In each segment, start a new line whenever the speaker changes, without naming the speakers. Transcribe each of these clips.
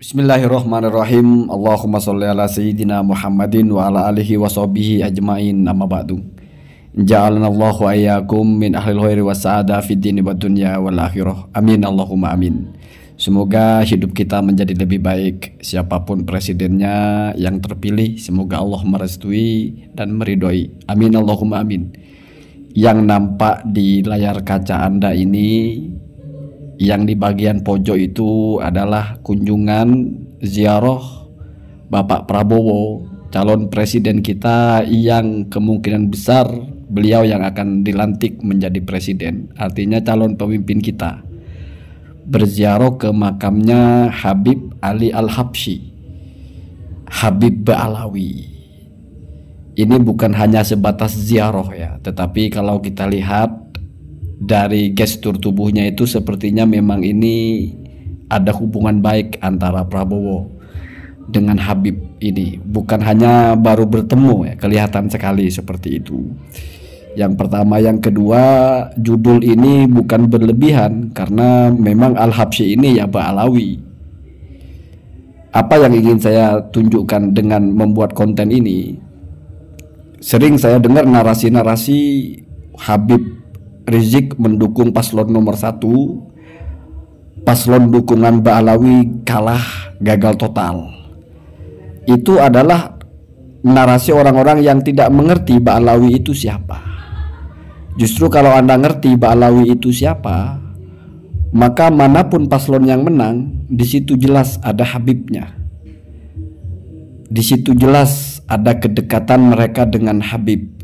Bismillahirrahmanirrahim. Allahumma sholli ala sayyidina Muhammadin wa ala alihi wa sahbihi ajmain. Amma ba'du. Ja'alna Allahu ayyakum min ahlil khairi was sa'ada fid dini wad dunya wal akhirah. Amin Allahumma amin. Semoga hidup kita menjadi lebih baik. Siapapun presidennya yang terpilih, semoga Allah merestui dan meridhoi. Amin Allahumma amin. Yang nampak di layar kaca Anda ini, yang di bagian pojok itu adalah kunjungan ziarah Bapak Prabowo, calon presiden kita yang kemungkinan besar beliau yang akan dilantik menjadi presiden. Artinya calon pemimpin kita berziarah ke makamnya Habib Ali Al-Habsyi, Habib Ba'alawi. Ini bukan hanya sebatas ziarah ya, tetapi kalau kita lihat dari gestur tubuhnya itu sepertinya memang ini ada hubungan baik antara Prabowo dengan Habib ini. Bukan hanya baru bertemu ya, kelihatan sekali seperti itu. Yang pertama, yang kedua, judul ini bukan berlebihan karena memang Al-Habsyi ini ya Ba'alawi. Apa yang ingin saya tunjukkan dengan membuat konten ini? Sering saya dengar narasi-narasi Habib Rizik mendukung paslon nomor 1, paslon dukungan Ba'alawi kalah, gagal total. Itu adalah narasi orang-orang yang tidak mengerti Ba'alawi itu siapa. Justru kalau Anda ngerti Ba'alawi itu siapa, maka manapun paslon yang menang, di situ jelas ada Habibnya. Di situ jelas ada kedekatan mereka dengan Habib.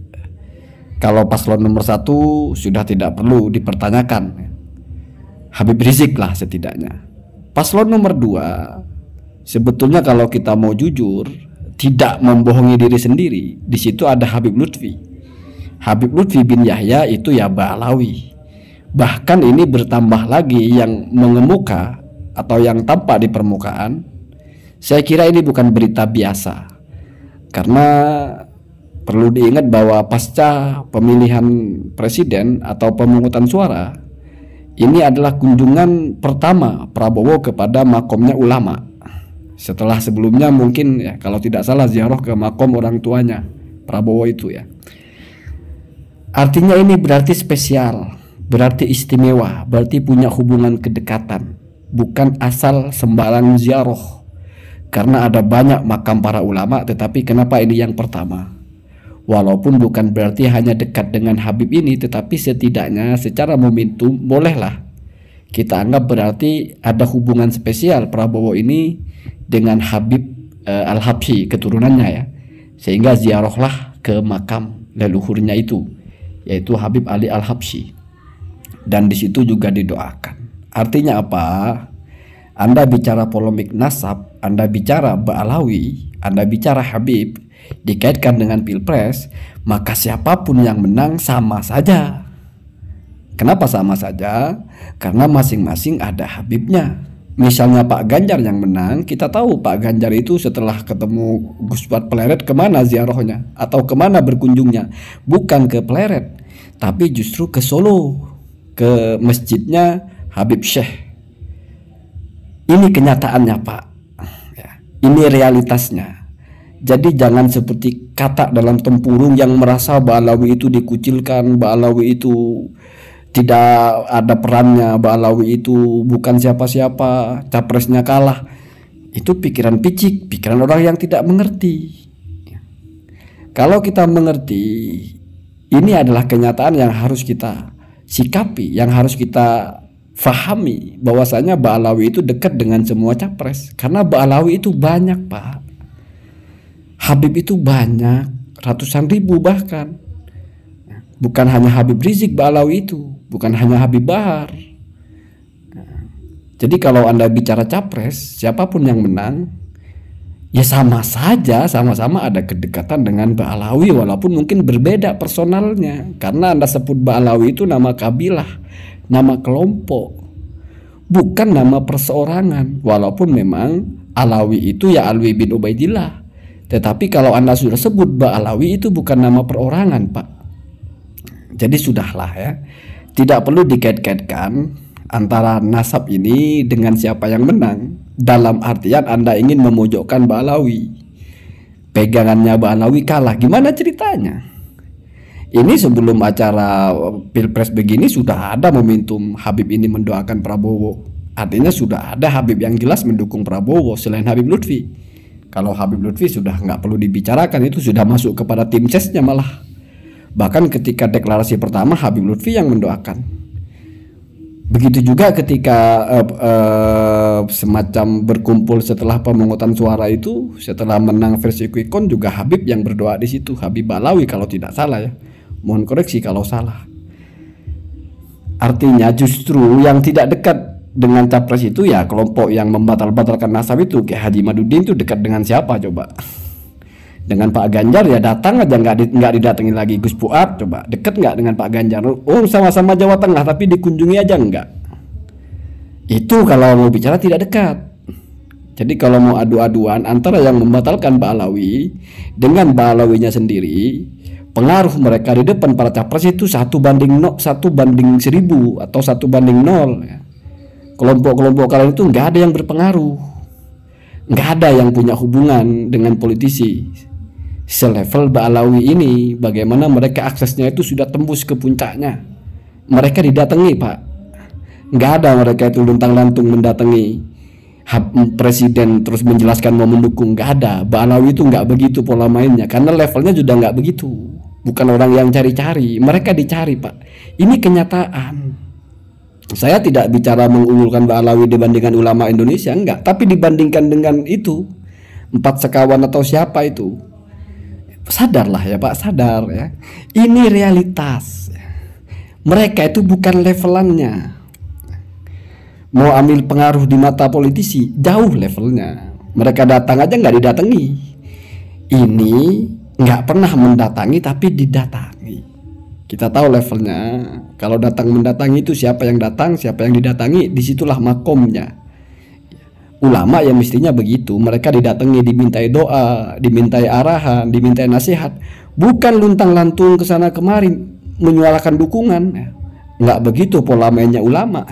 Kalau paslon nomor 1 sudah tidak perlu dipertanyakan, Habib Rizik lah setidaknya. Paslon nomor 2 sebetulnya kalau kita mau jujur, tidak membohongi diri sendiri, di situ ada Habib Lutfi. Habib Lutfi bin Yahya itu ya Ba'alawi. Bahkan ini bertambah lagi yang mengemuka atau yang tampak di permukaan. Saya kira ini bukan berita biasa, karena perlu diingat bahwa pasca pemilihan presiden atau pemungutan suara, ini adalah kunjungan pertama Prabowo kepada makomnya ulama. Setelah sebelumnya mungkin ya, kalau tidak salah ziarah ke makom orang tuanya Prabowo itu ya. Artinya ini berarti spesial, berarti istimewa, berarti punya hubungan kedekatan. Bukan asal sembarang ziarah. Karena ada banyak makam para ulama, tetapi kenapa ini yang pertama? Walaupun bukan berarti hanya dekat dengan Habib ini, tetapi setidaknya secara momentum bolehlah kita anggap berarti ada hubungan spesial Prabowo ini dengan Habib Al-Habsyi keturunannya ya, sehingga ziarahlah ke makam leluhurnya itu, yaitu Habib Ali Al-Habsyi, dan di situ juga didoakan. Artinya apa? Anda bicara polemik nasab, Anda bicara Ba'alawi, Anda bicara Habib, dikaitkan dengan pilpres, maka siapapun yang menang sama saja. Kenapa sama saja? Karena masing-masing ada Habibnya. Misalnya Pak Ganjar yang menang, kita tahu Pak Ganjar itu setelah ketemu Gus Pleret kemana ziarahnya atau kemana berkunjungnya? Bukan ke Pleret, tapi justru ke Solo, ke masjidnya Habib Syekh. Ini kenyataannya Pak ya, ini realitasnya. Jadi jangan seperti kata dalam tempurung yang merasa Ba'alawi itu dikucilkan, Ba'alawi itu tidak ada perannya, Ba'alawi itu bukan siapa-siapa, capresnya kalah. Itu pikiran picik, pikiran orang yang tidak mengerti. Kalau kita mengerti, ini adalah kenyataan yang harus kita sikapi, yang harus kita fahami, bahwasanya Ba'alawi itu dekat dengan semua capres. Karena Ba'alawi itu banyak Pak. Habib itu banyak, ratusan ribu bahkan. Bukan hanya Habib Rizik Ba'alawi itu, bukan hanya Habib Bahar. Jadi kalau Anda bicara capres, siapapun yang menang, ya sama saja, sama-sama ada kedekatan dengan Ba'alawi, walaupun mungkin berbeda personalnya. Karena Anda sebut Ba'alawi itu nama kabilah, nama kelompok, bukan nama perseorangan. Walaupun memang Alawi itu ya Alwi bin Ubaidillah, tetapi kalau Anda sudah sebut Ba'alawi itu bukan nama perorangan Pak. Jadi sudahlah ya, tidak perlu dikait-kaitkan antara nasab ini dengan siapa yang menang. dalam artian Anda ingin memojokkan Mbak Alawi, pegangannya Mbak Alawi kalah. Gimana ceritanya? Ini sebelum acara Pilpres begini sudah ada momentum Habib ini mendoakan Prabowo. Artinya sudah ada Habib yang jelas mendukung Prabowo selain Habib Lutfi. Kalau Habib Lutfi sudah nggak perlu dibicarakan, itu sudah masuk kepada tim sesnya malah. Bahkan ketika deklarasi pertama Habib Lutfi yang mendoakan. Begitu juga ketika semacam berkumpul setelah pemungutan suara itu, setelah menang versi quick count juga Habib yang berdoa di situ, Habib Alawi kalau tidak salah ya. Mohon koreksi kalau salah. Artinya justru yang tidak dekat dengan capres itu ya kelompok yang membatal-batalkan nasab itu. Kayak Haji Madudin itu dekat dengan siapa coba? Dengan Pak Ganjar ya datang aja, nggak didatangi lagi. Gus Fuad coba deket nggak dengan Pak Ganjar? Oh sama-sama Jawa Tengah tapi dikunjungi aja nggak. Itu kalau mau bicara tidak dekat. Jadi kalau mau adu-aduan antara yang membatalkan Mbak Alawi dengan Mbak Alawinya sendiri, pengaruh mereka di depan para capres itu 1 banding 1000 atau 1:0 ya. Kelompok-kelompok kalian itu nggak ada yang berpengaruh, nggak ada yang punya hubungan dengan politisi selevel Mbak Alawi ini. Bagaimana mereka aksesnya itu sudah tembus ke puncaknya. Mereka didatangi Pak, nggak ada mereka itu luntang-lantung mendatangi presiden terus menjelaskan mau mendukung, nggak ada. Mbak Alawi itu nggak begitu pola mainnya, karena levelnya sudah nggak begitu. Bukan orang yang cari-cari, mereka dicari Pak. Ini kenyataan. Saya tidak bicara mengunggulkan Mbak Alawi dibandingkan ulama Indonesia, enggak, tapi dibandingkan dengan itu 4 sekawan atau siapa itu, sadarlah ya Pak, sadar ya. Ini realitas. Mereka itu bukan levelannya. Mau ambil pengaruh di mata politisi, jauh levelnya. Mereka datang aja nggak didatangi. Ini nggak pernah mendatangi tapi didatangi. Kita tahu levelnya. Kalau datang mendatangi itu siapa yang datang, siapa yang didatangi, disitulah makomnya. Ulama yang mestinya begitu, mereka didatangi, dimintai doa, dimintai arahan, dimintai nasihat, bukan luntang-lantung ke sana kemari menyuarakan dukungan. Nggak begitu pola mainnya ulama.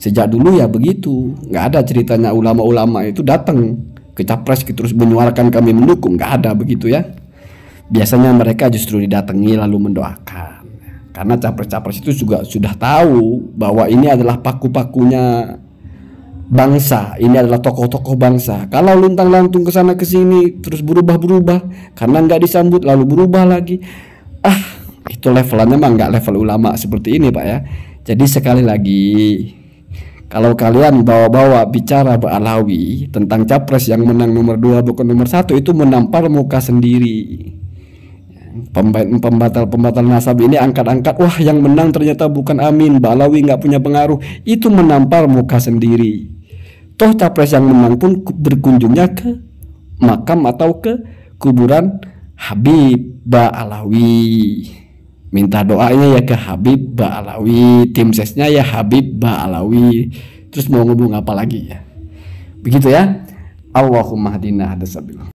Sejak dulu ya begitu, nggak ada ceritanya ulama-ulama itu datang ke capres terus menyuarakan kami mendukung, nggak ada begitu ya. Biasanya mereka justru didatangi lalu mendoakan, karena capres-capres itu juga sudah tahu bahwa ini adalah paku-pakunya bangsa, ini adalah tokoh-tokoh bangsa. Kalau luntang-lantung ke sana ke sini terus berubah-berubah karena nggak disambut lalu berubah lagi, itu levelannya mah nggak level ulama seperti ini Pak ya. Jadi sekali lagi, kalau kalian bawa-bawa bicara Mbak Alawi tentang capres yang menang nomor 2 bukan nomor 1, itu menampar muka sendiri. Pembatal nasab ini angkat-angkat, wah yang menang ternyata bukan Amin, Mbak Alawi nggak punya pengaruh, itu menampar muka sendiri. Toh capres yang menang pun berkunjungnya ke makam atau ke kuburan Habib Mbak Alawi, minta doanya ya ke Habib Mbak Alawi, tim sesnya ya Habib Mbak Alawi. Terus mau ngomong apa lagi ya? Begitu ya. Allahumma hadina hadasabil.